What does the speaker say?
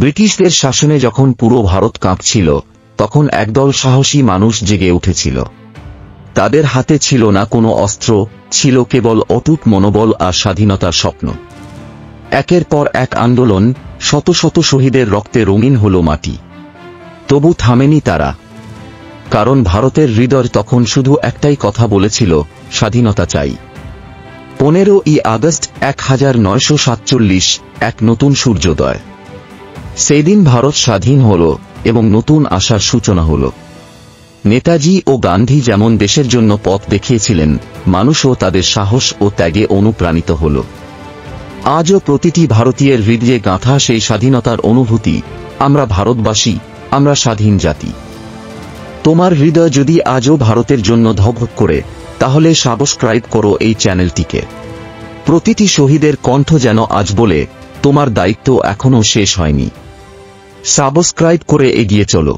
ব্রিটিশদের শাসনে যখন পুরো ভারত কাঁপছিল, তখন একদল সাহসী মানুষ জেগে উঠেছিল। তাদের হাতে ছিল না কোনো অস্ত্র, ছিল কেবল অটুট মনোবল আর স্বাধীনতার স্বপ্ন। একের পর এক আন্দোলন, শত শত শহীদের রক্তে রঙিন হল মাটি। তবু থামেনি তারা, কারণ ভারতের হৃদয় তখন শুধু একটাই কথা বলেছিল, স্বাধীনতা চাই। 15ই আগস্ট 1947, এক নতুন সূর্যোদয়। সেই দিন ভারত স্বাধীন হল এবং নতুন আশার সূচনা হল। নেতাজি ও গান্ধী যেমন দেশের জন্য পথ দেখিয়েছিলেন, মানুষও তাদের সাহস ও ত্যাগে অনুপ্রাণিত হল। আজও প্রতিটি ভারতীয়ের হৃদয়ে গাঁথা সেই স্বাধীনতার অনুভূতি, আমরা ভারতবাসী, আমরা স্বাধীন জাতি। তোমার হৃদয় যদি আজও ভারতের জন্য ধকধক করে, তাহলে সাবস্ক্রাইব করো এই চ্যানেলটিকে। প্রতিটি শহীদের কণ্ঠ যেন আজ বলে, তোমার দায়িত্ব এখনো শেষ হয়নি। সাবস্ক্রাইব করে এগিয়ে চলো।